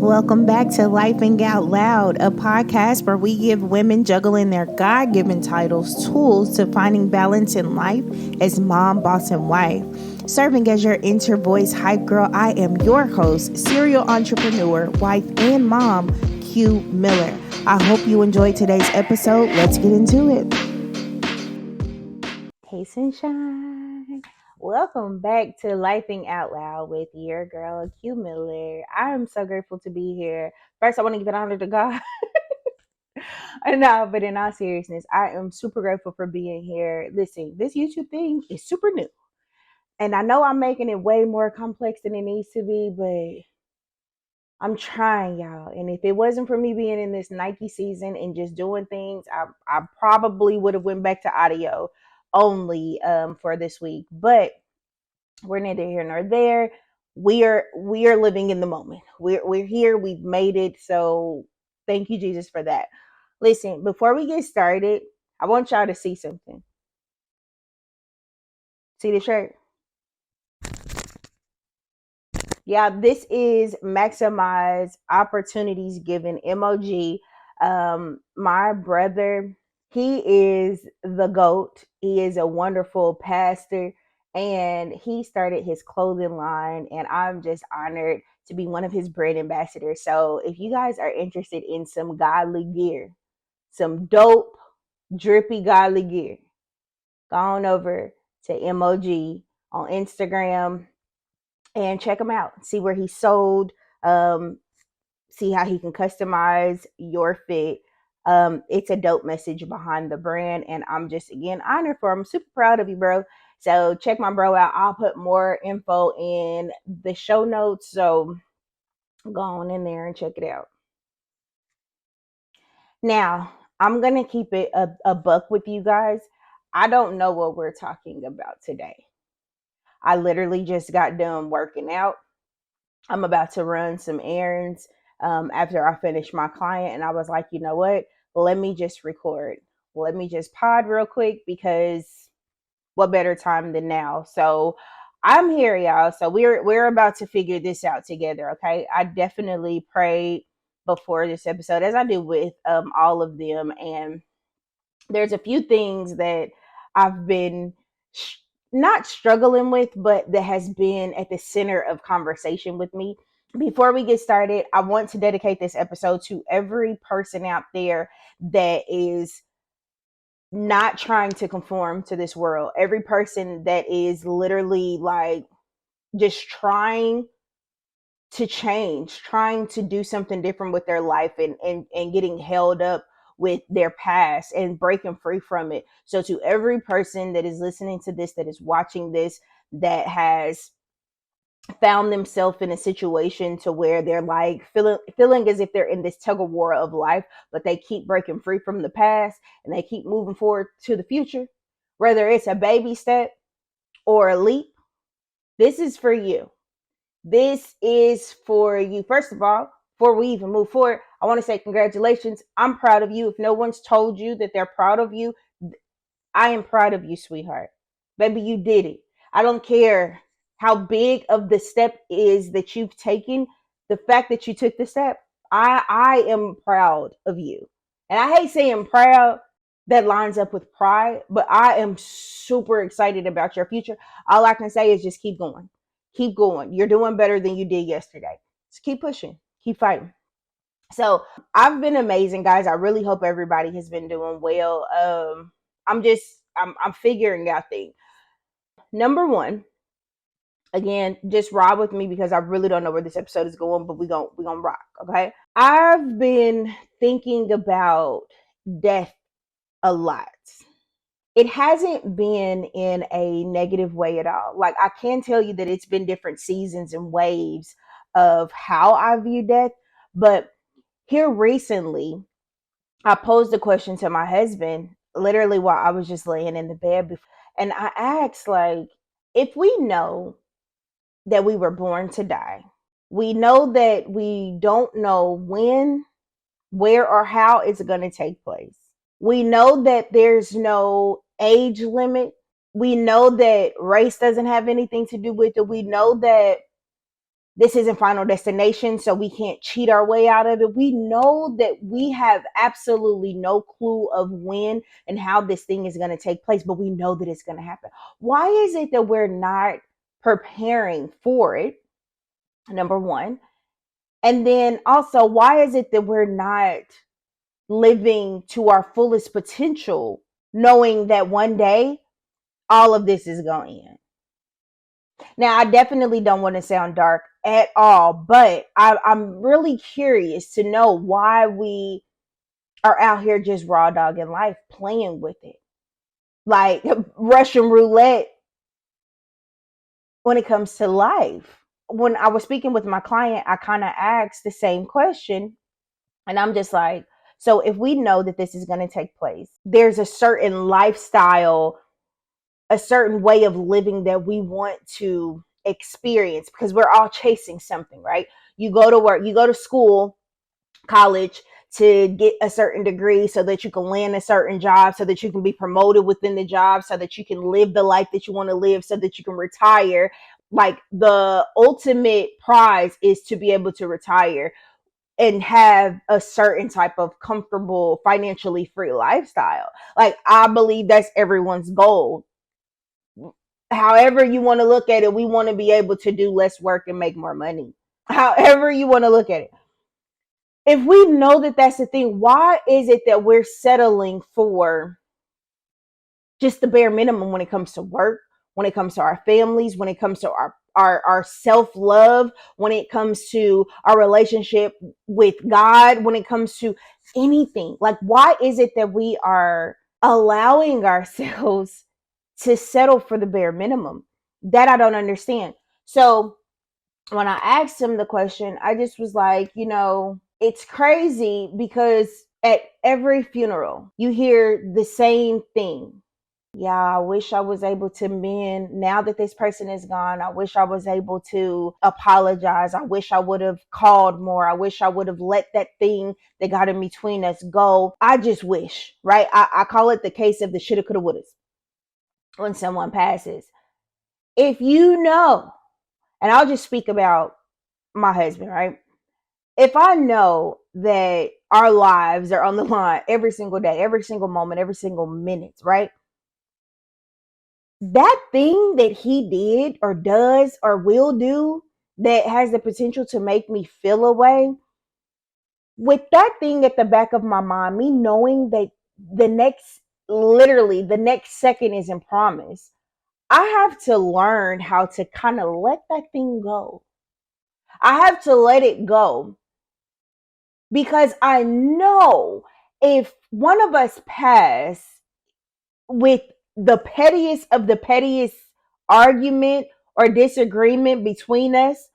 Welcome back to Lifing Out Loud, a podcast where we give women juggling their God-given titles tools to finding balance in life as mom, boss, and wife. Serving as your inter-voice hype girl, I am your host, serial entrepreneur, wife, and mom, Q Miller. I hope you enjoyed today's episode. Let's get into it. Hey, sunshine. Welcome back to Lifing Out Loud with your girl, Q Miller. I am so grateful to be here. First, I want to give it honor to God. No, but in all seriousness, I am super grateful for being here. Listen, this YouTube thing is super new. And I know I'm making it way more complex than it needs to be, but I'm trying, y'all. And if it wasn't for me being in this Nike season and just doing things, I probably would have went back to audio only for this week. But we're neither here nor there. We are living in the moment. We're here. We've made it. So thank you, Jesus, for that. Listen, before we get started, I want y'all to see something. See the shirt? Yeah, this is Maximize Opportunities Given emoji. My brother, he is the GOAT. He is a wonderful pastor, and he started his clothing line, and I'm just honored to be one of his brand ambassadors. So if you guys are interested in some godly gear, some dope, drippy godly gear, go on over to emoji on Instagram and check him out. See where he sold. See how he can customize your fit. It's a dope message behind the brand, and I'm just again honored for him. I'm super proud of you, bro. So check my bro out. I'll put more info in the show notes. So go on in there and check it out. Now, I'm gonna keep it a buck with you guys. I don't know what we're talking about today. I literally just got done working out. I'm about to run some errands after I finish my client. And I was like, you know what? Let me just record. Let me just pod real quick because what better time than now? So I'm here, y'all. So we're about to figure this out together. Okay. I definitely prayed before this episode, as I do with all of them. And there's a few things that I've been not struggling with, but that has been at the center of conversation with me. Before we get started, I want to dedicate this episode to every person out there that is not trying to conform to this world. Every person that is literally like just trying to change, trying to do something different with their life and getting held up with their past and breaking free from it. So to every person that is listening to this, that is watching this, that has found themselves in a situation to where they're like feeling as if they're in this tug of war of life, but they keep breaking free from the past and they keep moving forward to the future, whether it's a baby step or a leap. This is for you. This is for you. First of all, before we even move forward, I want to say congratulations. I'm proud of you. If no one's told you that they're proud of you, I am proud of you, sweetheart. Baby, you did it. I don't care how big of the step is that you've taken. The fact that you took the step, I am proud of you. And I hate saying proud, that lines up with pride, but I am super excited about your future. All I can say is just keep going. Keep going. You're doing better than you did yesterday. Just keep pushing. Keep fighting. So I've been amazing, guys. I really hope everybody has been doing well. I'm figuring out things. Number one, again, just ride with me because I really don't know where this episode is going, but we're gonna rock, okay? I've been thinking about death a lot. It hasn't been in a negative way at all. Like, I can tell you that it's been different seasons and waves of how I view death, but here recently, I posed a question to my husband literally while I was just laying in the bed before, and I asked, like, if we know that we were born to die, we know that we don't know when, where, or how it's going to take place. We know that there's no age limit. We know that race doesn't have anything to do with it. We know that This isn't Final Destination, so we can't cheat our way out of it. We know that we have absolutely no clue of when and how this thing is going to take place, but we know that it's going to happen. Why is it that we're not preparing for it? Number one. And then also, why is it that we're not living to our fullest potential, knowing that one day all of this is going to end? Now, I definitely don't want to sound dark at all, but I'm really curious to know why we are out here just raw dogging life, playing with it. Like Russian roulette when it comes to life. When I was speaking with my client, I kind of asked the same question. And I'm just like, so if we know that this is going to take place, there's a certain lifestyle, a certain way of living that we want to experience because we're all chasing something, right? You go to work, you go to school, college to get a certain degree so that you can land a certain job, so that you can be promoted within the job, so that you can live the life that you want to live, so that you can retire. Like the ultimate prize is to be able to retire and have a certain type of comfortable, financially free lifestyle. Like I believe that's everyone's goal. However you want to look at it, we want to be able to do less work and make more money. However you want to look at it. If we know that that's the thing, why is it that we're settling for just the bare minimum when it comes to work, when it comes to our families, when it comes to our self-love, when it comes to our relationship with God, when it comes to anything? Like, why is it that we are allowing ourselves to settle for the bare minimum? That I don't understand. So when I asked him the question, I just was like, it's crazy because at every funeral, you hear the same thing. Yeah, I wish I was able to mend now that this person is gone. I wish I was able to apologize. I wish I would have called more. I wish I would have let that thing that got in between us go. I just wish, right? I call it the case of the shoulda, coulda, wouldas when someone passes. If you know, and I'll just speak about my husband, right? If I know that our lives are on the line every single day, every single moment, every single minute, right? That thing that he did or does or will do that has the potential to make me feel away, with that thing at the back of my mind, me knowing that the next, literally, the next second isn't promised, I have to learn how to kind of let that thing go. I have to let it go because I know if one of us pass with the pettiest of the pettiest argument or disagreement between us,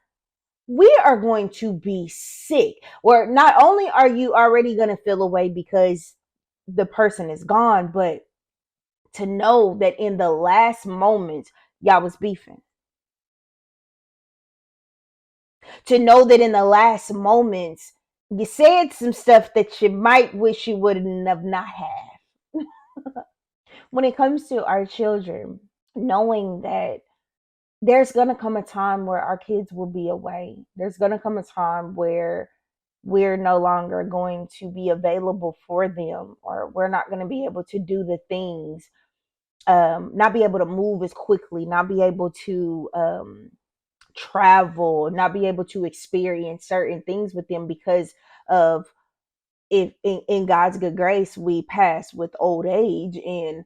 we are going to be sick. Or not only are you already going to feel away because the person is gone, but to know that in the last moments, y'all was beefing. To know that in the last moments, you said some stuff that you might wish you wouldn't have not have. When it comes to our children, knowing that there's going to come a time where our kids will be away. There's going to come a time where we're no longer going to be available for them, or we're not going to be able to do the things, not be able to move as quickly, not be able to travel, not be able to experience certain things with them because of, if in God's good grace we pass with old age, and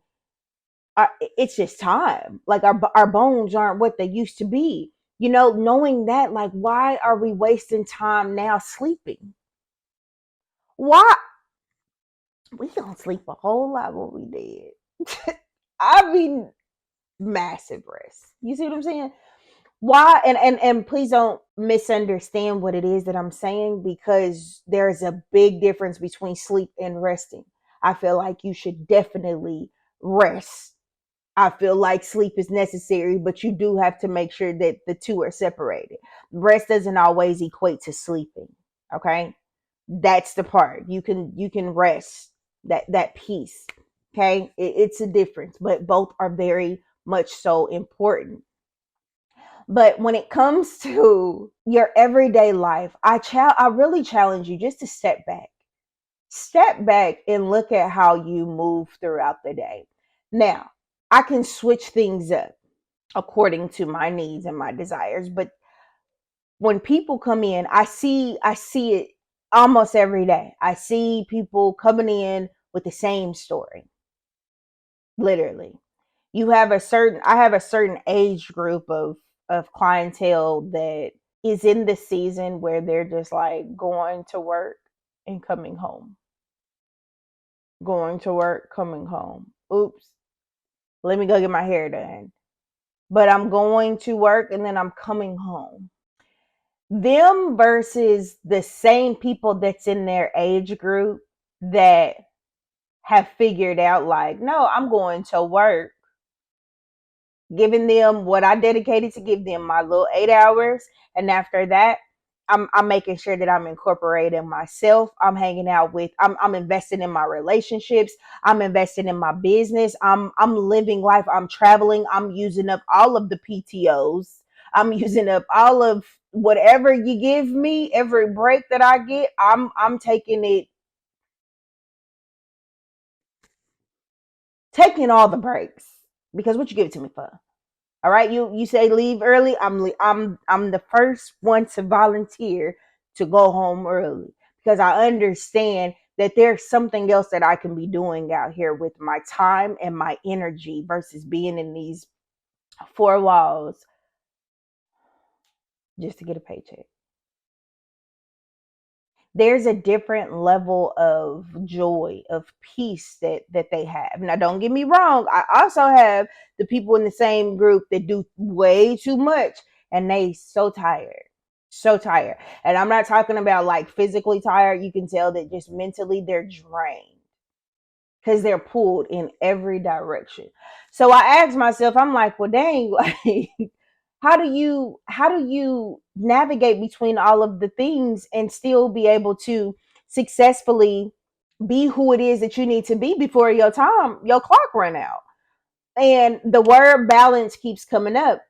it's just time. Like our bones aren't what they used to be. Knowing that, like, why are we wasting time now sleeping? Why? We don't sleep a whole lot when we did. I mean, massive rest. You see what I'm saying? Why? And please don't misunderstand what it is that I'm saying, because there's a big difference between sleep and resting. I feel like you should definitely rest. I feel like sleep is necessary, but you do have to make sure that the two are separated. Rest doesn't always equate to sleeping. Okay. That's the part. You can rest, that peace. Okay. It's a difference, but both are very much so important. But when it comes to your everyday life, I really challenge you just to step back. Step back and look at how you move throughout the day. Now, I can switch things up according to my needs and my desires, but when people come in, I see it almost every day. I see people coming in with the same story. Literally. I have a certain age group of clientele that is in the season where they're just like going to work and coming home. Going to work, coming home. Oops, let me go get my hair done. But I'm going to work and then I'm coming home. Them versus the same people that's in their age group that have figured out, like, no, I'm going to work, giving them what I dedicated to give them, my little 8 hours. And after that, I'm making sure that I'm incorporating myself. I'm investing in my relationships. I'm investing in my business. I'm living life. I'm traveling. I'm using up all of the PTOs. I'm using up all of whatever you give me, every break that I get, I'm taking all the breaks. Because what you give it to me for? All right, you say leave early. I'm the first one to volunteer to go home early because I understand that there's something else that I can be doing out here with my time and my energy versus being in these four walls just to get a paycheck. There's a different level of joy, of peace that they have. Now, don't get me wrong. I also have the people in the same group that do way too much and they so tired. And I'm not talking about like physically tired. You can tell that just mentally they're drained because they're pulled in every direction. So I asked myself, I'm like, well, dang, like, how do you navigate between all of the things and still be able to successfully be who it is that you need to be before your clock run out? And the word balance keeps coming up.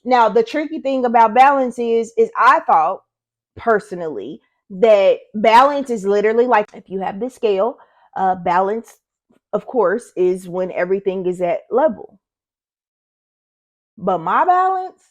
Now, the tricky thing about balance is I thought personally that balance is literally like if you have the scale, balance, of course, is when everything is at level. But my balance,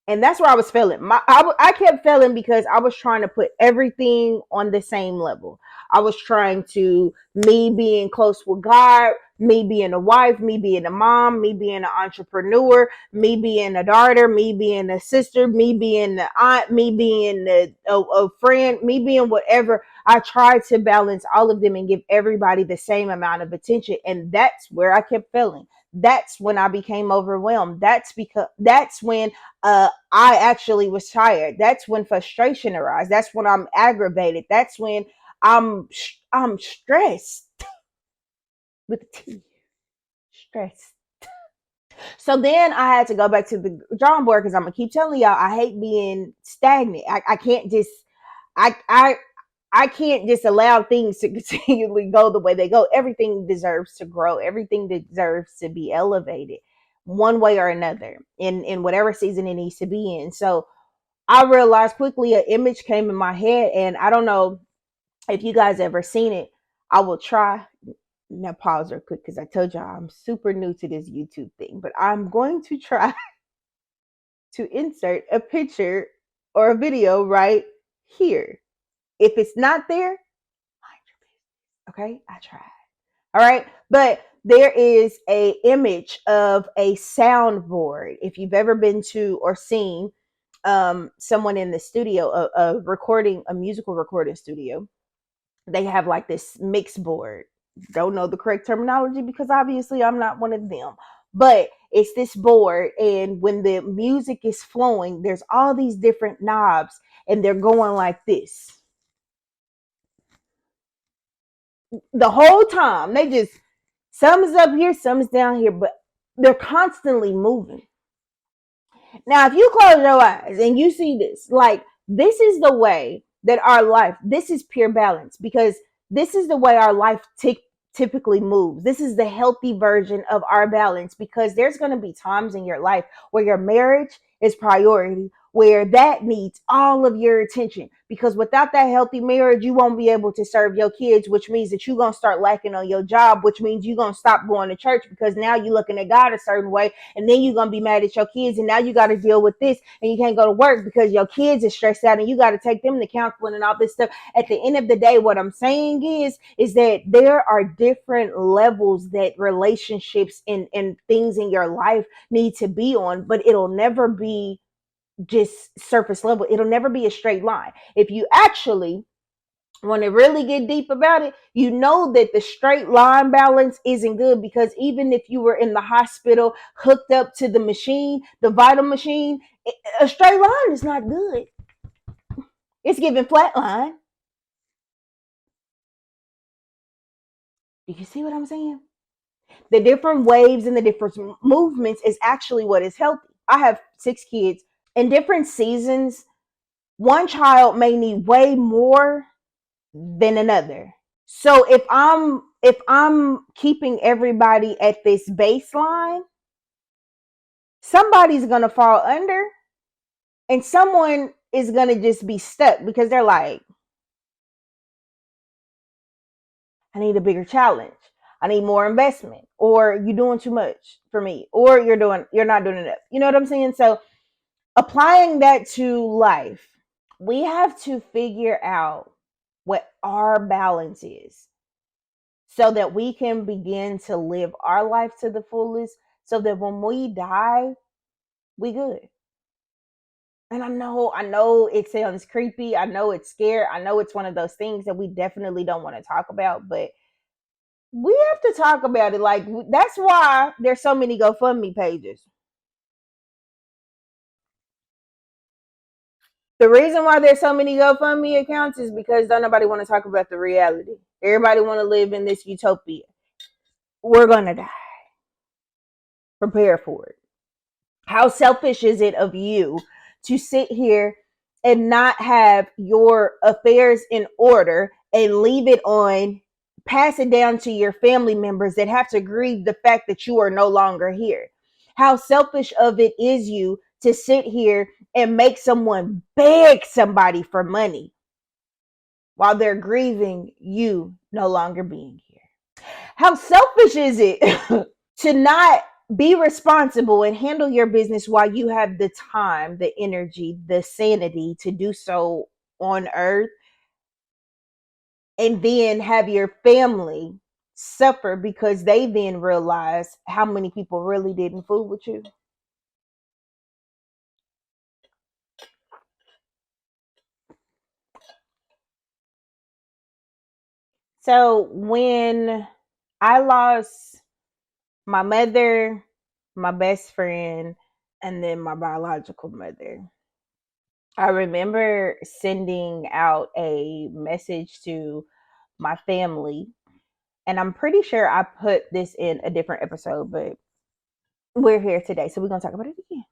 and that's where I was feeling. I kept feeling because I was trying to put everything on the same level. I was trying to me being close with God, me being a wife, me being a mom, me being an entrepreneur, me being a daughter, me being a sister, me being the aunt, me being a friend, me being whatever. I tried to balance all of them and give everybody the same amount of attention, and that's where I kept failing. That's when I became overwhelmed. That's when I actually was tired. That's when frustration arises. That's when I'm aggravated. That's when I'm stressed with the T. Stressed. So then I had to go back to the drawing board because I'm gonna keep telling y'all I hate being stagnant. I can't just I I I can't just allow things to continually go the way they go. Everything deserves to grow. Everything deserves to be elevated one way or another in whatever season it needs to be in. So I realized quickly an image came in my head, and I don't know if you guys ever seen it. I will try. Now pause real quick because I told y'all I'm super new to this YouTube thing, but I'm going to try to insert a picture or a video right here. If it's not there, okay, I tried. All right, but there is a image of a soundboard. If you've ever been to or seen someone in the studio, a musical recording studio, they have like this mix board. Don't know the correct terminology because obviously I'm not one of them. But it's this board, and when the music is flowing, there's all these different knobs, and they're going like this the whole time. They just some is up here, some is down here, but they're constantly moving. Now, if you close your eyes and you see this, like this is the way that our life, this is pure balance because this is the way our life typically moves. This is the healthy version of our balance because there's going to be times in your life where your marriage is priority, where that needs all of your attention. Because without that healthy marriage, you won't be able to serve your kids, which means that you're going to start lacking on your job, which means you're going to stop going to church because now you're looking at God a certain way. And then you're going to be mad at your kids. And now you got to deal with this and you can't go to work because your kids are stressed out and you got to take them to counseling and all this stuff. At the end of the day, what I'm saying is that there are different levels that relationships and things in your life need to be on, but it'll never be just surface level. It'll never be a straight line. If you actually want to really get deep about it, you know that the straight line balance isn't good, because even if you were in the hospital hooked up to the machine, the vital machine, a straight line is not good. It's giving flat line. You can see what I'm saying? The different waves and the different movements is actually what is healthy. I have 6 kids. In different seasons, one child may need way more than another. So if I'm keeping everybody at this baseline, somebody's going to fall under and someone is going to just be stuck because they're like, I need a bigger challenge. I need more investment, or you're doing too much for me, or you're not doing enough. You know what I'm saying? So applying that to life, we have to figure out what our balance is so that we can begin to live our life to the fullest, so that when we die, we good. And I know it sounds creepy. I know it's scary. I know it's one of those things that we definitely don't want to talk about, but we have to talk about it. Like, that's why there's so many GoFundMe pages. The reason why there's so many GoFundMe accounts is because don't nobody want to talk about the reality. Everybody want to live in this utopia. We're gonna die. Prepare for it. How selfish is it of you to sit here and not have your affairs in order and leave it on, pass it down to your family members that have to grieve the fact that you are no longer here? How selfish of it is you to sit here and make someone beg somebody for money while they're grieving you no longer being here? How selfish is it to not be responsible and handle your business while you have the time, the energy, the sanity to do so on earth, and then have your family suffer because they then realize how many people really didn't fool with you? So when I lost my mother, my best friend, and then my biological mother, I remember sending out a message to my family, and I'm pretty sure I put this in a different episode, but we're here today, so we're gonna talk about it again.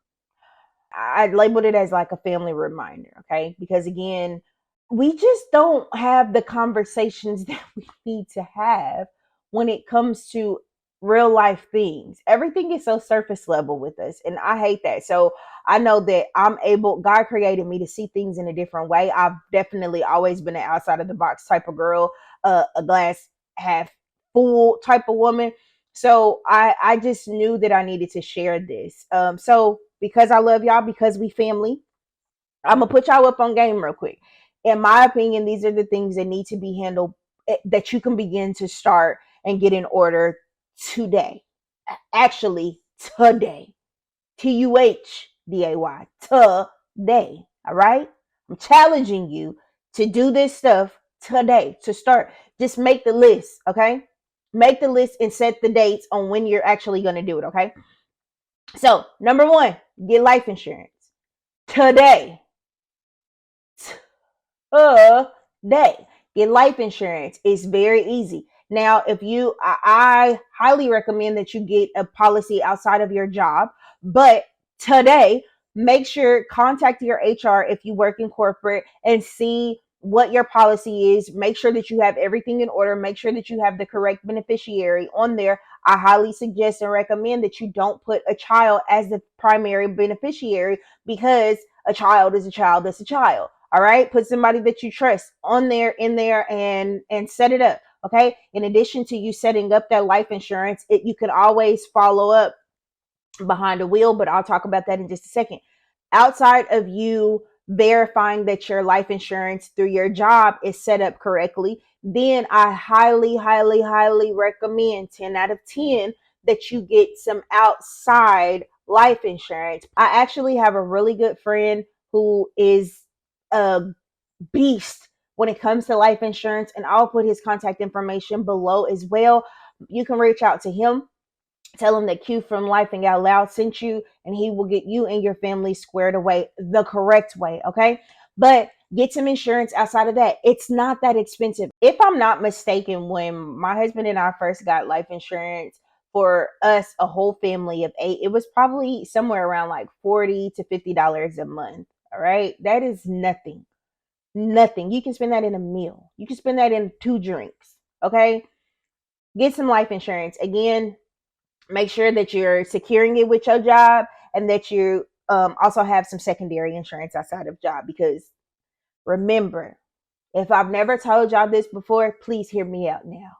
I labeled it as like a family reminder, okay? Because again, we just don't have the conversations that we need to have when it comes to real life things. Everything is so surface level with us, and I hate that. So I know that God created me to see things in a different way. I've definitely always been an outside of the box type of girl, a glass half full type of woman. So I just knew that I needed to share this. So because I love y'all, because we family, I'm gonna put y'all up on game real quick. In my opinion, these are the things that need to be handled, that you can begin to start and get in order today. Actually, today. TUHDAY. Today. All right? I'm challenging you to do this stuff today, to start. Just make the list, okay? Make the list and set the dates on when you're actually going to do it, okay? So, number 1, get life insurance today. Today. Get life insurance. It's very easy. Now, if I highly recommend that you get a policy outside of your job, but today, make sure contact your HR if you work in corporate and see what your policy is. Make sure that you have everything in order. Make sure that you have the correct beneficiary on there. I highly suggest and recommend that you don't put a child as the primary beneficiary, because a child is a child that's a child. All right, put somebody that you trust on there, in there, and set it up. Okay, in addition to you setting up that life insurance, you can always follow up behind a wheel, but I'll talk about that in just a second. Outside of you verifying that your life insurance through your job is set up correctly, then I highly, highly, highly recommend 10 out of 10 that you get some outside life insurance. I actually have a really good friend who is a beast when it comes to life insurance, and I'll put his contact information below as well. You can reach out to him. Tell him that Q from Life and Out Loud sent you, and he will get you and your family squared away the correct way. Okay. But get some insurance outside of that. It's not that expensive. If I'm not mistaken, when my husband and I first got life insurance for us, a whole family of 8, it was probably somewhere around like $40 to $50 a month. All right. That is nothing. Nothing. You can spend that in a meal. You can spend that in 2 drinks. Okay. Get some life insurance. Again, make sure that you're securing it with your job, and that you also have some secondary insurance outside of job. Because remember, if I've never told y'all this before, please hear me out now.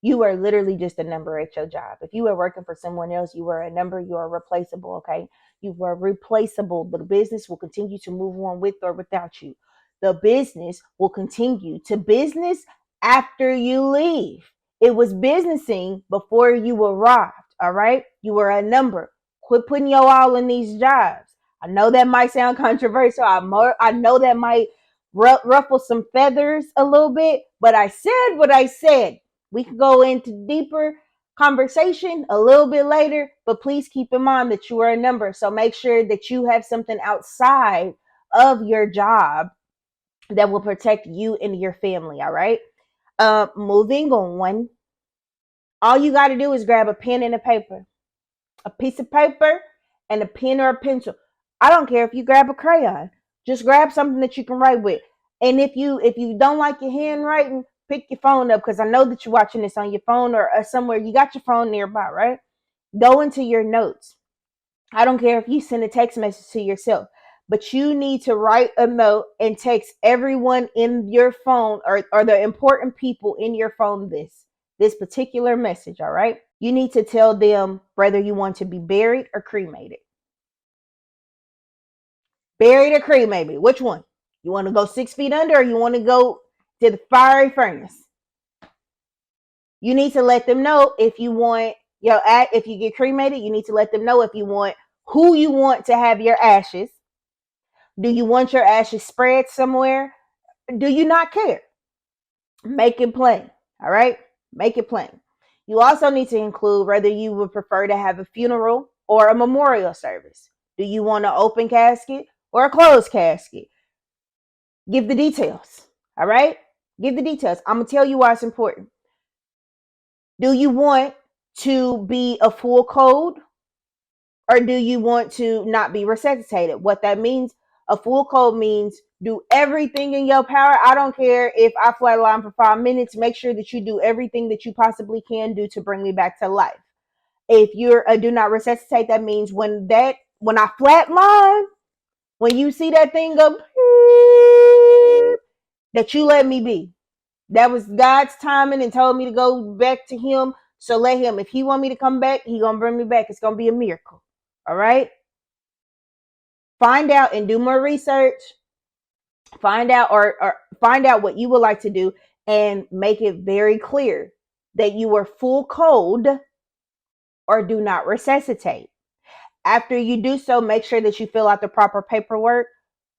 You are literally just a number at your job. If you are working for someone else, you are a number. You are replaceable. Okay. You are replaceable. The business will continue to move on with or without you. The business will continue to business after you leave. It was businessing before you arrived. All right. You were a number. Quit putting your all in these jobs. I know that might sound controversial. I know that might ruffle some feathers a little bit, but I said what I said. We can go into deeper conversation a little bit later, but please keep in mind that you are a number. So make sure that you have something outside of your job that will protect you and your family. All right. Moving on. All you got to do is grab a pen and a paper, a piece of paper and a pen or a pencil. I don't care if you grab a crayon. Just grab something that you can write with. And if you don't like your handwriting, pick your phone up, because I know that you're watching this on your phone or somewhere. You got your phone nearby, right? Go into your notes. I don't care if you send a text message to yourself, but you need to write a note and text everyone in your phone, or the important people in your phone, this particular message. All right. You need to tell them whether you want to be buried or cremated. Buried or cremated? Which one? You want to go 6 feet under, or you want to go to the fiery furnace? You need to let them know if you want if you get cremated, you need to let them know if you want who you want to have your ashes. Do you want your ashes spread somewhere? Do you not care? Make it plain. All right? Make it plain. You also need to include whether you would prefer to have a funeral or a memorial service. Do you want an open casket or a closed casket? Give the details. All right? Give the details. I'm going to tell you why it's important. Do you want to be a full code, or do you want to not be resuscitated? What that means, a full code means do everything in your power. I don't care if I flatline for 5 minutes. Make sure that you do everything that you possibly can do to bring me back to life. If you're a do not resuscitate, that means when I flatline, when you see that thing go, that you let me be. That was God's timing and told me to go back to him. So let him. If he want me to come back, he gonna bring me back. It's gonna be a miracle. All right. Find out and do more research. Find out or find out what you would like to do, and make it very clear that you are full code or do not resuscitate. After you do so, make sure that you fill out the proper paperwork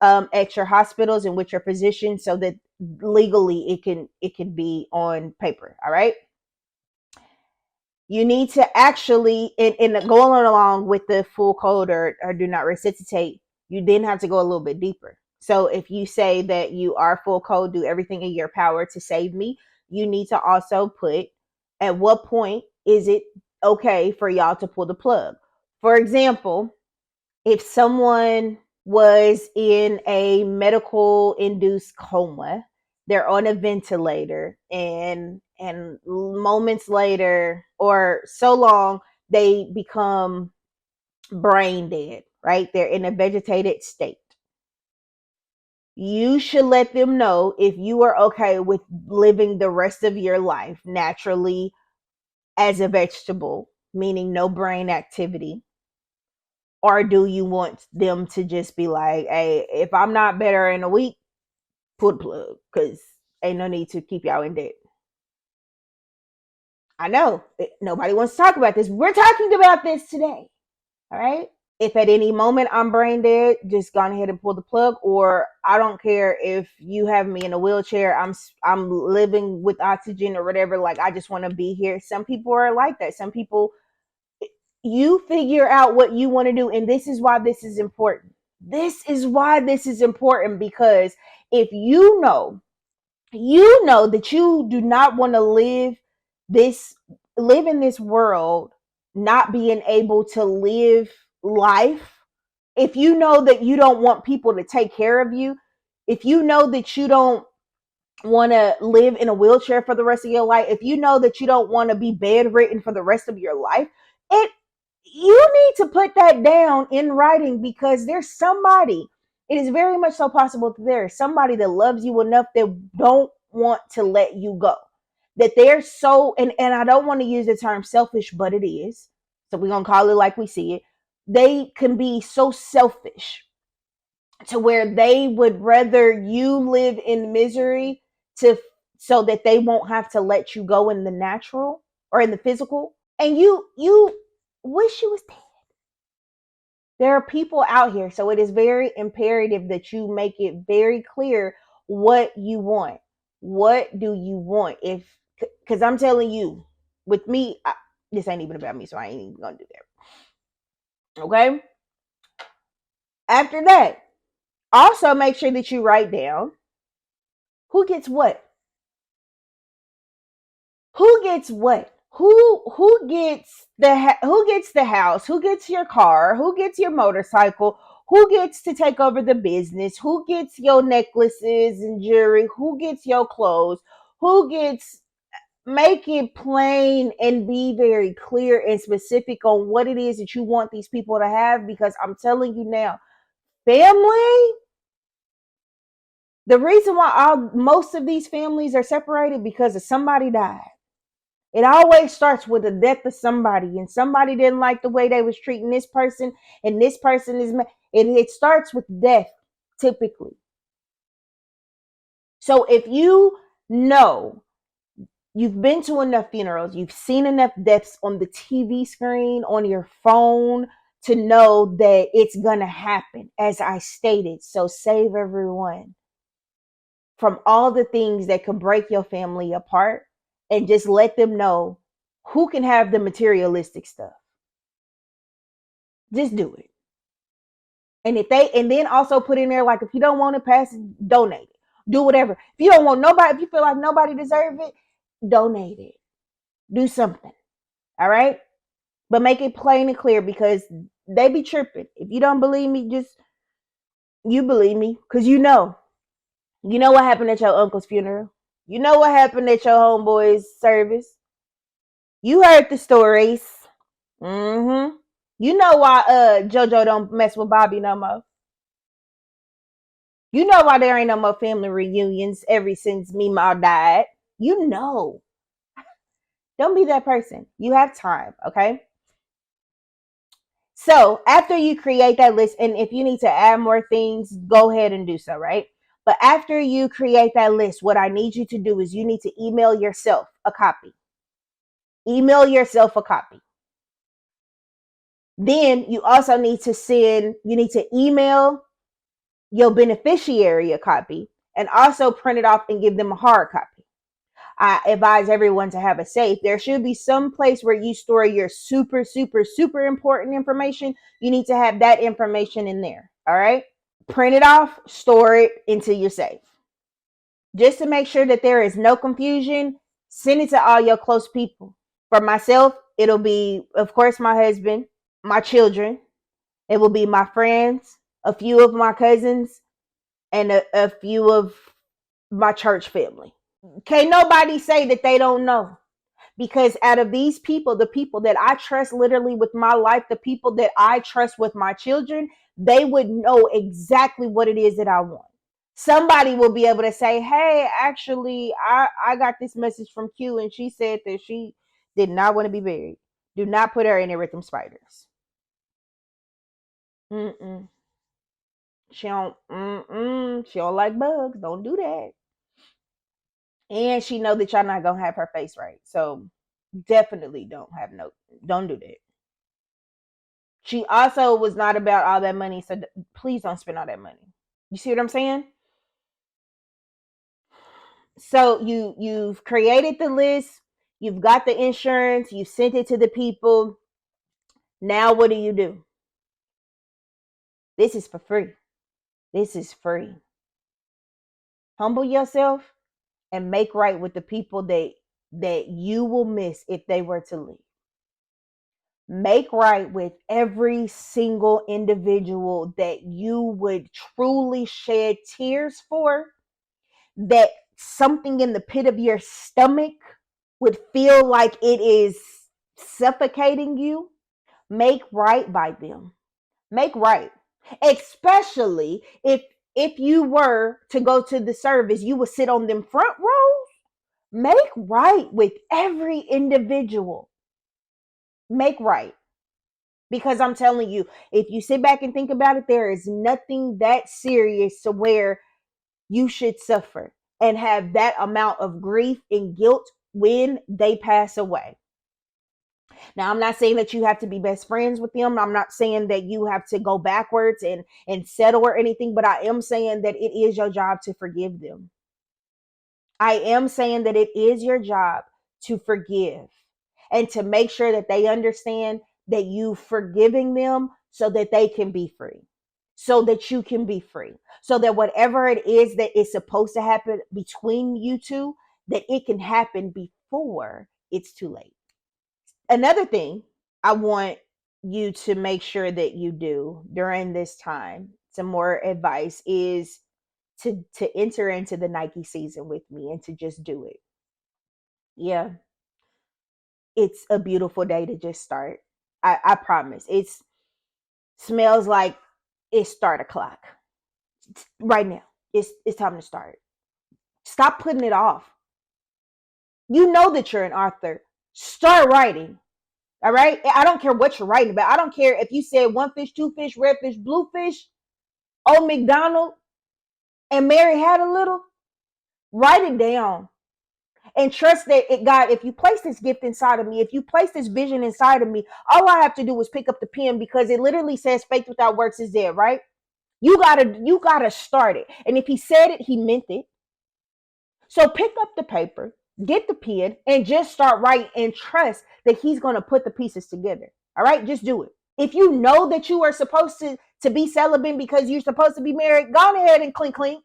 at your hospitals and with your physician, so that legally it can be on paper. All right. You need to actually, in going along with the full code or do not resuscitate, you then have to go a little bit deeper. So if you say that you are full code, do everything in your power to save me, you need to also put at what point is it okay for y'all to pull the plug. For example, if someone was in a medical induced coma they're on a ventilator, and moments later or so long they become brain dead, right? They're in a vegetated state. You should let them know if you are okay with living the rest of your life naturally as a vegetable, meaning no brain activity, or do you want them to just be like, hey, if I'm not better in a week, pull the plug, because ain't no need to keep y'all in debt. I know nobody wants to talk about this. We're talking about this today. All right. If at any moment I'm brain dead, just go ahead and pull the plug. Or I don't care if you have me in a wheelchair. I'm living with oxygen or whatever. Like, I just want to be here. Some people are like that. Some people, you figure out what you want to do, and this is why this is important. This is why this is important, because if you know that you do not want to this live in this world not being able to live life. If you know that you don't want people to take care of you, if you know that you don't want to live in a wheelchair for the rest of your life, if you know that you don't want to be bedridden for the rest of your life, it you need to put that down in writing, because there's somebody, it is very much so possible that there's somebody that loves you enough that don't want to let you go. That they're so, and I don't want to use the term selfish, but it is. So we're gonna call it like we see it. They can be so selfish to where they would rather you live in misery to so that they won't have to let you go in the natural or in the physical, and you wish you was dead. There are people out here, so it is very imperative that you make it very clear what you want. What do you want? If, because I'm telling you, with me, this ain't even about me, so I ain't even gonna do that. Okay. After that, also make sure that you write down who gets what. Who gets what? Who gets the house? Who gets your car? Who gets your motorcycle? Who gets to take over the business? Who gets your necklaces and jewelry? Who gets your clothes? Who gets, make it plain and be very clear and specific on what it is that you want these people to have, because I'm telling you now, family, the reason why most of these families are separated because of somebody died. It always starts with the death of somebody, and somebody didn't like the way they was treating this person, and this person is. It starts with death, typically. So if you know you've been to enough funerals, you've seen enough deaths on the TV screen, on your phone, to know that it's gonna happen, as I stated. So save everyone from all the things that could break your family apart, and just let them know who can have the materialistic stuff. Just do it. And then also put in there, like, if you don't want to pass it, donate it. Do whatever. If you don't want nobody, if you feel like nobody deserves it, donate it. Do something. All right? But make it plain and clear, because they be tripping. If you don't believe me, just, you believe me, because you know. You know what happened at your uncle's funeral. You know what happened at your homeboy's service. You heard the stories. Mm-hmm. You know why JoJo don't mess with Bobby no more. You know why there ain't no more family reunions ever since Meemaw died. You know. Don't be that person. You have time, okay? So after you create that list, and if you need to add more things, go ahead and do so, right? But after you create that list, what I need you to do is you need to email yourself a copy. Email yourself a copy. Then you also need to email your beneficiary a copy, and also print it off and give them a hard copy. I advise everyone to have a safe. There should be some place where you store your super, super, super important information. You need to have that information in there. All right. Print it off, store it into your safe. Just to make sure that there is no confusion, send it to all your close people. For myself, it'll be, of course, my husband, my children. It will be my friends, a few of my cousins, and a few of my church family. Can't nobody say that they don't know. Because out of these people, the people that I trust literally with my life, the people that I trust with my children, they would know exactly what it is that I want. Somebody will be able to say, hey, actually, I got this message from Q and she said that she did not want to be buried. Do not put her in there with them spiders. Mm-mm. She don't like bugs. Don't do that. And she know that y'all not gonna have her face right. So definitely don't do that. She also was not about all that money, so please don't spend all that money. You see what I'm saying? So you've created the list, you've got the insurance, you sent it to the people. Now what do? This is for free. This is free. Humble yourself and make right with the people that you will miss if they were to leave. Make right with every single individual that you would truly shed tears for, that something in the pit of your stomach would feel like it is suffocating you. Make right by them. Make right. Especially if you were to go to the service, you would sit on them front rows. Make right with every individual. Make right. Because I'm telling you, if you sit back and think about it, there is nothing that serious to where you should suffer and have that amount of grief and guilt when they pass away. Now, I'm not saying that you have to be best friends with them. I'm not saying that you have to go backwards and settle or anything, but I am saying that it is your job to forgive them. I am saying that it is your job to forgive and to make sure that they understand that you forgiving them so that they can be free, so that you can be free, so that whatever it is that is supposed to happen between you two, that it can happen before it's too late. Another thing I want you to make sure that you do during this time, some more advice, is to enter into the Nike season with me and to just do it. Yeah, it's a beautiful day to just start. I promise. It's smells like it's start o'clock right now. It's time to start. Stop putting it off. You know that you're an author. Start writing. All right. I don't care what you're writing about. I don't care if you said one fish, two fish, red fish, blue fish, old McDonald, and Mary had a little. Write it down and trust that God, if you place this gift inside of me, if you place this vision inside of me, all I have to do is pick up the pen, because it literally says faith without works is dead, right? You gotta start it. And if he said it, he meant it. So pick up the paper, get the pen, and just start writing and trust that he's gonna put the pieces together. All right, just do it. If you know that you are supposed to be celibate because you're supposed to be married, go ahead and clink clink.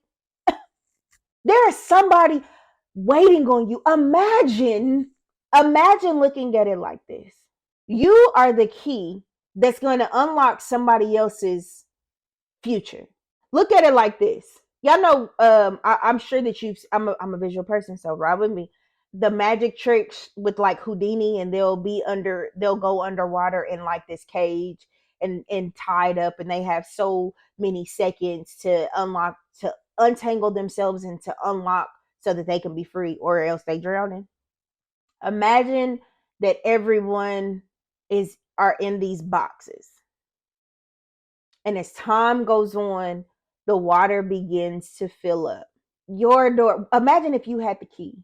There is somebody waiting on you. Imagine looking at it like this. You are the key that's going to unlock somebody else's future. Look at it like this. Y'all know, I'm sure that I'm a visual person, so ride with me. The magic tricks with like Houdini, and they'll go underwater in like this cage and tied up, and they have so many seconds to untangle themselves and to unlock so that they can be free, or else they drowning. Imagine that everyone are in these boxes, and as time goes on, the water begins to fill up. Your door, imagine if you had the key,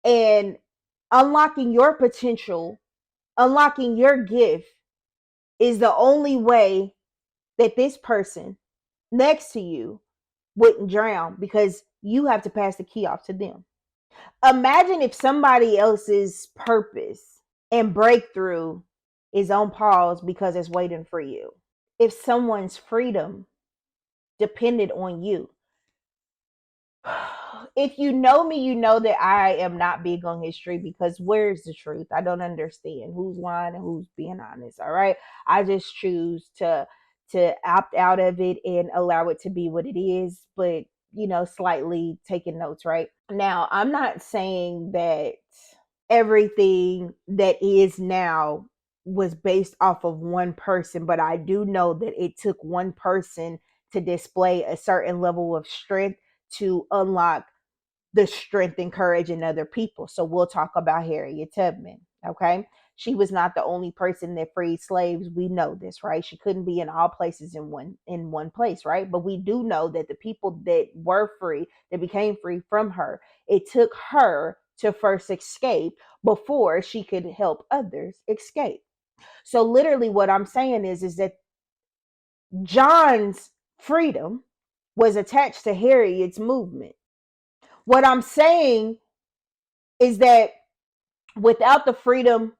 and unlocking your potential, unlocking your gift is the only way that this person next to you wouldn't drown, because you have to pass the key off to them. Imagine if somebody else's purpose and breakthrough is on pause because it's waiting for you. If someone's freedom depended on you. If you know me, you know that I am not big on history, because where's the truth? I don't understand who's lying and who's being honest. All right. I just choose to opt out of it and allow it to be what it is. But slightly taking notes, right? Now, I'm not saying that everything that is now was based off of one person, but I do know that it took one person to display a certain level of strength to unlock the strength and courage in other people. So we'll talk about Harriet Tubman. Okay. She was not the only person that freed slaves. We know this, right? She couldn't be in all places in one place, right? But we do know that the people that were free, that became free from her, it took her to first escape before she could help others escape. So literally what I'm saying is that John's freedom was attached to Harriet's movement. What I'm saying is that without the freedom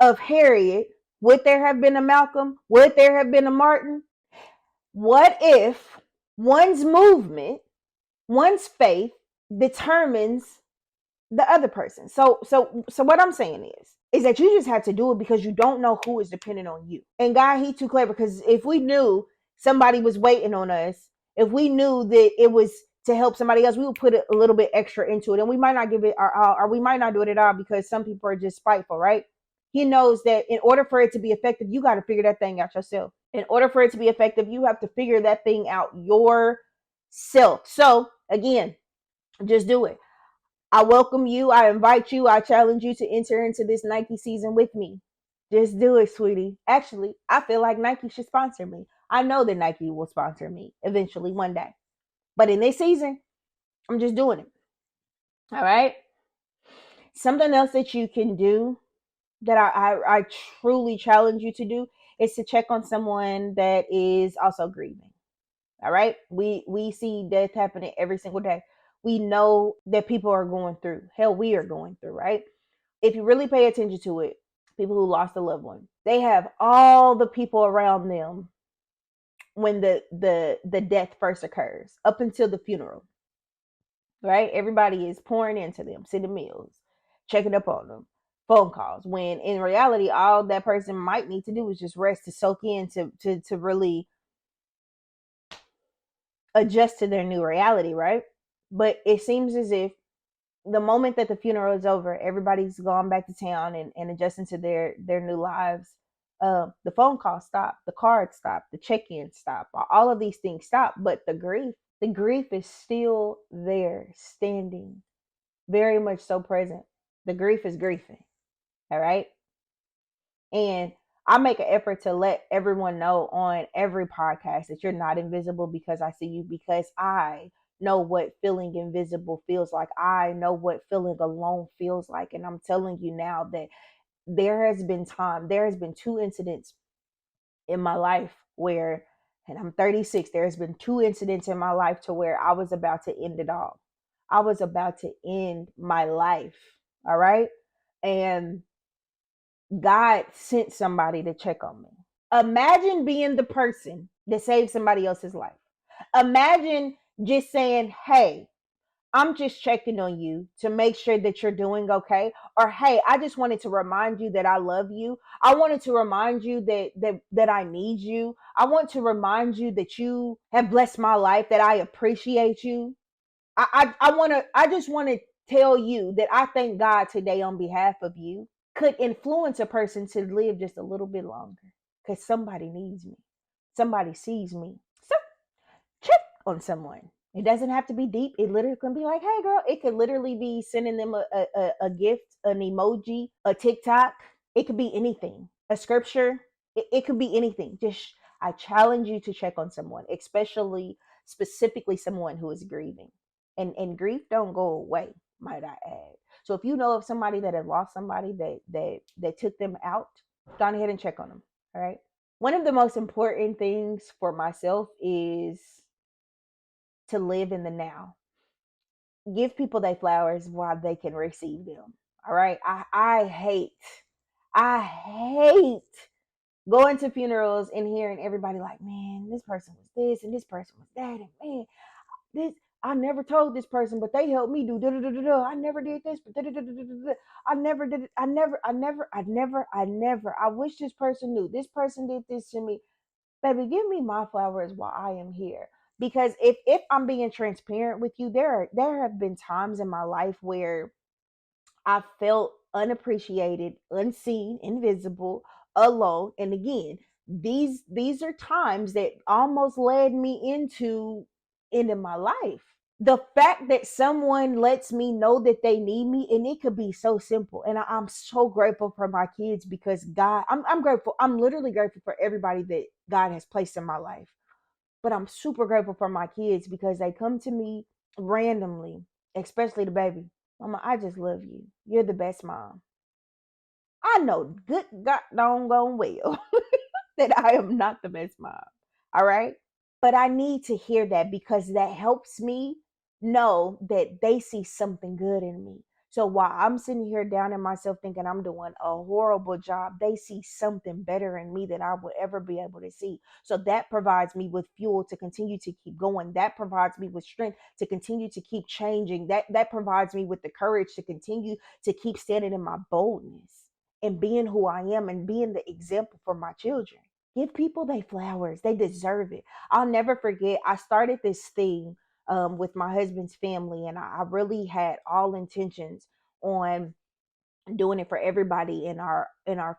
of Harriet, would there have been a Malcolm? Would there have been a Martin? What if one's movement, one's faith determines the other person? So what I'm saying is that you just have to do it because you don't know who is dependent on you. And God, he too clever, because if we knew somebody was waiting on us, if we knew that it was to help somebody else, we would put a little bit extra into it, and we might not give it our all, or we might not do it at all, because some people are just spiteful, right? He knows that in order for it to be effective, you got to figure that thing out yourself. In order for it to be effective, you have to figure that thing out yourself. So again, just do it. I welcome you. I invite you. I challenge you to enter into this Nike season with me. Just do it, sweetie. Actually, I feel like Nike should sponsor me. I know that Nike will sponsor me eventually one day. But in this season, I'm just doing it. All right. Something else that you can do that I truly challenge you to do is to check on someone that is also grieving. All right. We see death happening every single day. We know that people are going through. Hell, we are going through, right? If you really pay attention to it, people who lost a loved one, they have all the people around them when the death first occurs, up until the funeral, right? Everybody is pouring into them, sending meals, checking up on them, phone calls. When in reality, all that person might need to do is just rest, to soak in, to really adjust to their new reality, right? But it seems as if the moment that the funeral is over, everybody's gone back to town and adjusting to their new lives. The phone calls stop, the cards stop, the check-ins stop, all of these things stop. But the grief is still there, standing, very much so present. The grief is griefing. All right. And I make an effort to let everyone know on every podcast that you're not invisible, because I see you, because I know what feeling invisible feels like. I know what feeling alone feels like. And I'm telling you now that there has been two incidents in my life where, and I'm 36, there's been two incidents in my life to where I was about to end it all. I was about to end my life. All right. And God sent somebody to check on me. Imagine being the person that saved somebody else's life. Imagine just saying, hey, I'm just checking on you to make sure that you're doing okay. Or hey, I just wanted to remind you that I love you. I wanted to remind you that I need you. I want to remind you that you have blessed my life, that I appreciate you. I just want to tell you that I thank God today on behalf of you. Could influence a person to live just a little bit longer, because somebody needs me, somebody sees me. So check on someone. It doesn't have to be deep. It literally can be like, hey girl. It could literally be sending them a gift, an emoji, a TikTok. It could be anything, a scripture. It could be anything. Just, I challenge you to check on someone, especially, specifically someone who is grieving. And grief don't go away, might I add. So if you know of somebody that has lost somebody that took them out, go ahead and check on them. All right. One of the most important things for myself is to live in the now. Give people their flowers while they can receive them. All right. I hate going to funerals and hearing everybody like, man, this person was this and this person was that, and man, this, I never told this person, but they helped me do da da da da da. I never did this, but da da da da da da. I never did it. I never. I wish this person knew. This person did this to me. Baby, give me my flowers while I am here. Because if I'm being transparent with you, there have been times in my life where I felt unappreciated, unseen, invisible, alone. And again, these are times that almost led me into ending my life. The fact that someone lets me know that they need me, and it could be so simple. And I'm so grateful for my kids because God, I'm grateful. I'm literally grateful for everybody that God has placed in my life. But I'm super grateful for my kids because they come to me randomly, especially the baby. Mama, I just love you. You're the best mom. I know good God doggone well that I am not the best mom. All right. But I need to hear that because that helps me know that they see something good in me. So while I'm sitting here down in myself thinking I'm doing a horrible job, they see something better in me than I would ever be able to see. So that provides me with fuel to continue to keep going. That provides me with strength to continue to keep changing. That provides me with the courage to continue to keep standing in my boldness and being who I am and being the example for my children. Give people their flowers. They deserve it. I'll never forget. I started this thing with my husband's family, and I really had all intentions on doing it for everybody in our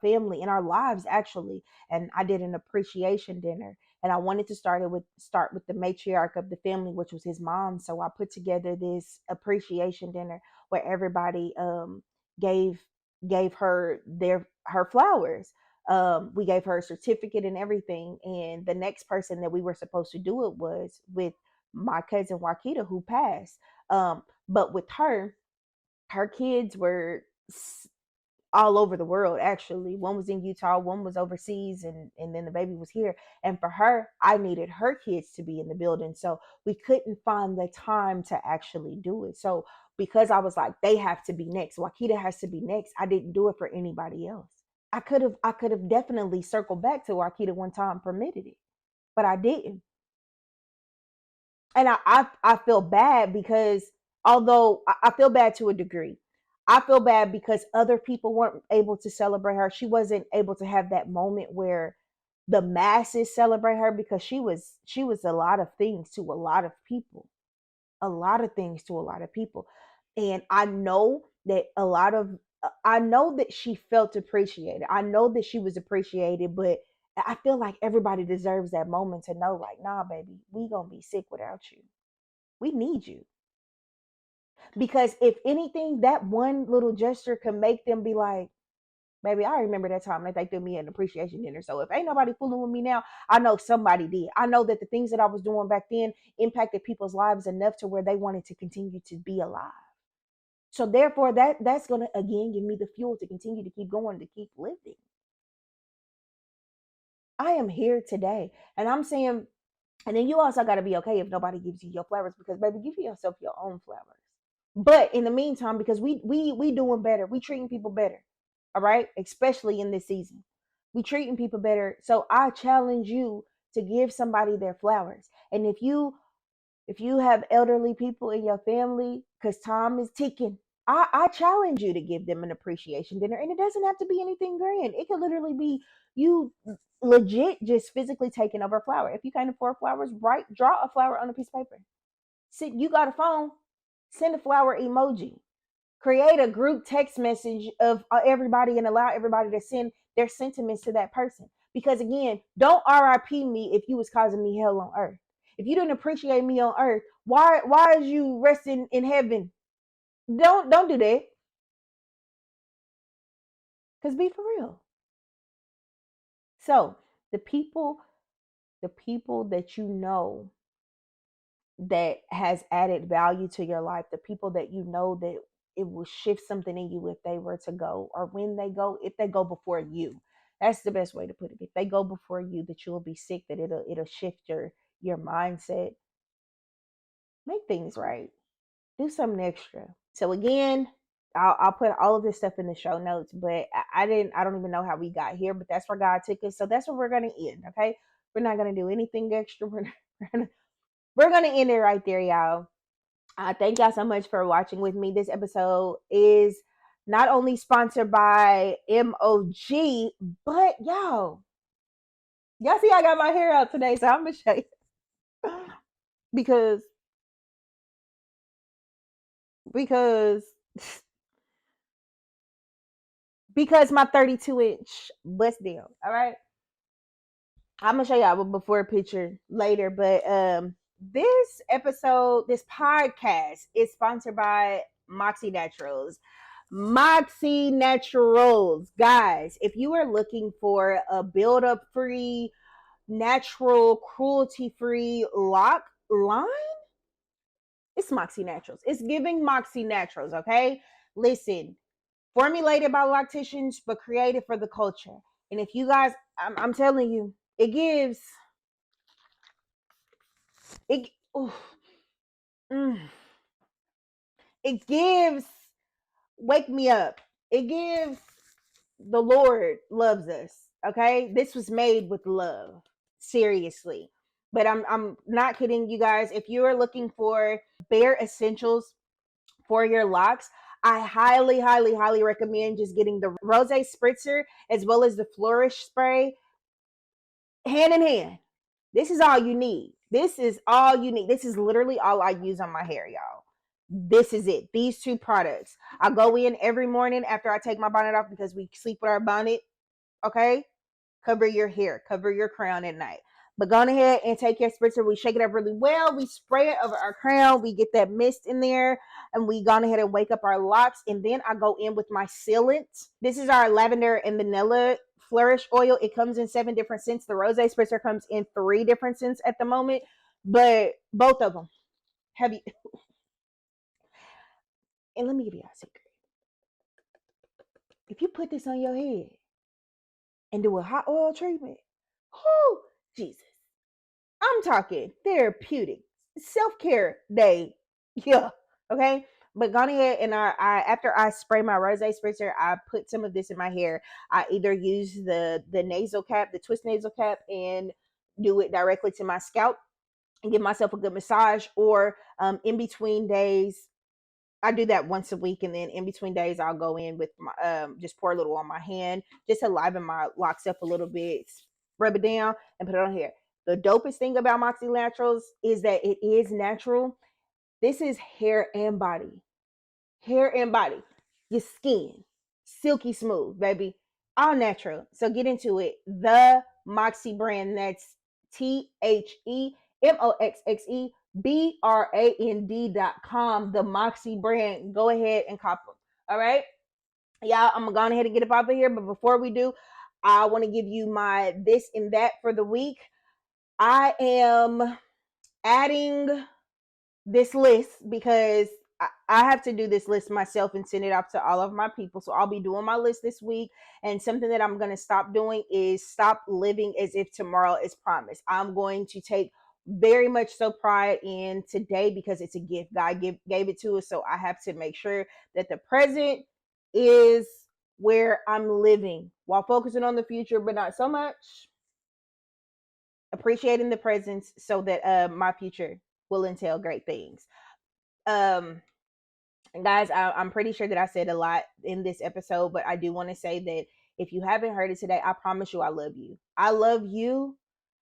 family, in our lives actually. And I did an appreciation dinner, and I wanted to start with the matriarch of the family, which was his mom. So I put together this appreciation dinner where everybody gave gave her her flowers. We gave her a certificate and everything, and the next person that we were supposed to do it was with my cousin Wakita, who passed. But with her kids were all over the world actually. One was in Utah, one was overseas, and then the baby was here. And for her, I needed her kids to be in the building, so we couldn't find the time to actually do it. So because I was like, they have to be next, Wakita has to be next, I didn't do it for anybody else. I could have definitely circled back to Wakita one time, permitted it, but I didn't. And I feel bad because although I feel bad to a degree, I feel bad because other people weren't able to celebrate her. She wasn't able to have that moment where the masses celebrate her because she was a lot of things to a lot of people, a lot of things to a lot of people. And I know that I know that she felt appreciated. I know that she was appreciated, but I feel like everybody deserves that moment to know, like, nah, baby, we gonna be sick without you. We need you. Because if anything, that one little gesture can make them be like, baby, I remember that time that they threw me an appreciation dinner. So if ain't nobody fooling with me now, I know somebody did. I know that the things that I was doing back then impacted people's lives enough to where they wanted to continue to be alive. So therefore, that's gonna again give me the fuel to continue to keep going, to keep living. I am here today. And I'm saying, and then you also gotta be okay if nobody gives you your flowers, because baby, give yourself your own flowers. But in the meantime, because we doing better, we treating people better, all right, especially in this season, we treating people better. So I challenge you to give somebody their flowers. And if you have elderly people in your family, because time is ticking, I challenge you to give them an appreciation dinner. And it doesn't have to be anything grand. It could literally be you legit just physically taking over a flower. If you can't afford flowers, draw a flower on a piece of paper. Sit, you got a phone, send a flower emoji. Create a group text message of everybody and allow everybody to send their sentiments to that person. Because again, don't RIP me if you was causing me hell on earth. If you didn't appreciate me on earth, why is you resting in heaven? Don't do that. Cause be for real. So the people that you know that has added value to your life, the people that you know that it will shift something in you if they were to go, or when they go, if they go before you. That's the best way to put it. If they go before you, that you'll be sick, that it'll shift your mindset, make things right, do something extra. So again, I'll put all of this stuff in the show notes, but I don't even know how we got here, but that's where God took us. So that's where we're gonna end. Okay, we're not gonna do anything extra. We're gonna end it right there, y'all. Thank y'all so much for watching with me. This episode is not only sponsored by MOG, but y'all see I got my hair out today, so I'm gonna show you. because because because my 32-inch bust down. All right. I'm gonna show y'all a before picture later, but this episode, this podcast is sponsored by Moxie Naturals. Moxie Naturals, guys, if you are looking for a build-up free, natural, cruelty-free lock line, it's Moxie Naturals. It's giving Moxie Naturals, okay? Listen, formulated by locticians, but created for the culture. And if you guys, I'm telling you, it gives it. Oof, mm, it gives wake me up. It gives the Lord loves us. Okay, this was made with love. Seriously, but I'm not kidding you guys. If you are looking for bare essentials for your locks, I highly, highly, highly recommend just getting the Rose Spritzer as well as the Flourish spray hand in hand. This is all you need. This is all you need. This is literally all I use on my hair, y'all. This is it. These two products. I go in every morning after I take my bonnet off because we sleep with our bonnet. Okay? Cover your hair, cover your crown at night. But go ahead and take your spritzer. We shake it up really well. We spray it over our crown. We get that mist in there, and we go ahead and wake up our locks. And then I go in with my sealant. This is our lavender and vanilla flourish oil. It comes in 7 different scents. The rose spritzer comes in 3 different scents at the moment, but both of them have you. And let me give you a secret. If you put this on your head and do a hot oil treatment, oh Jesus. I'm talking therapeutic, self-care day. Yeah. Okay. But gone ahead and I after I spray my rose spritzer, I put some of this in my hair. I either use the nasal cap, the twist nasal cap, and do it directly to my scalp and give myself a good massage, or in between days I do that once a week, and then in between days I'll go in with my just pour a little on my hand, just to liven my locks up a little bit, rub it down, and put it on here. The dopest thing about Moxie Naturals is that it is natural. This is hair and body, hair and body, your skin, silky smooth, baby, all natural. So get into it. The Moxie brand. That's TheMoxxeBrand.com. The Moxie brand. Go ahead and cop them. All right, y'all. I'm gonna go ahead and get up out of here. But before we do, I want to give you my this and that for the week. I am adding this list because I have to do this list myself and send it out to all of my people. So I'll be doing my list this week. And something that I'm going to stop doing is stop living as if tomorrow is promised. I'm going to take very much so pride in today because it's a gift. God gave it to us. So I have to make sure that the present is where I'm living while focusing on the future, but not so much appreciating the presence so that my future will entail great things. And guys, I'm pretty sure that I said a lot in this episode, but I do want to say that if you haven't heard it today, I promise you I love you. I love you.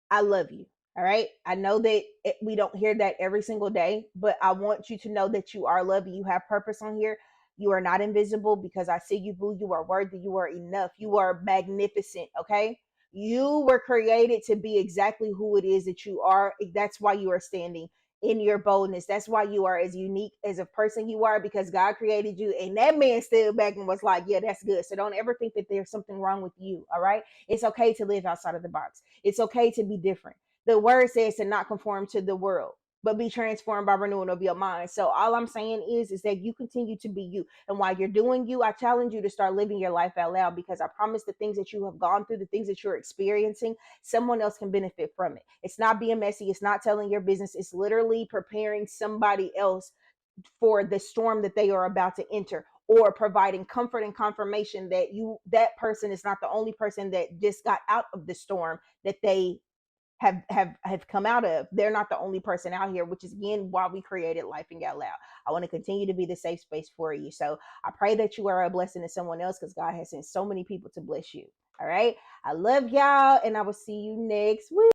I love you. All right. I know that we don't hear that every single day, but I want you to know that you are loved. You have purpose on here. You are not invisible because I see you, boo. You are worthy. You are enough. You are magnificent. Okay. You were created to be exactly who it is that you are. That's why you are standing in your boldness. That's why you are as unique as a person you are, because God created you. And that man stood back and was like, yeah, that's good. So don't ever think that there's something wrong with you. All right. It's okay to live outside of the box. It's okay to be different. The word says to not conform to the world, but be transformed by renewing of your mind. So all I'm saying is that you continue to be you. And while you're doing you, I challenge you to start living your life out loud, because I promise the things that you have gone through, the things that you're experiencing, someone else can benefit from it. It's not being messy. It's not telling your business. It's literally preparing somebody else for the storm that they are about to enter, or providing comfort and confirmation that that person is not the only person that just got out of the storm that they have come out of. They're not the only person out here, which is again why we created Life and Out Loud. I want to continue to be the safe space for you. So I pray that you are a blessing to someone else, because God has sent so many people to bless you. All right. I love y'all, and I will see you next week.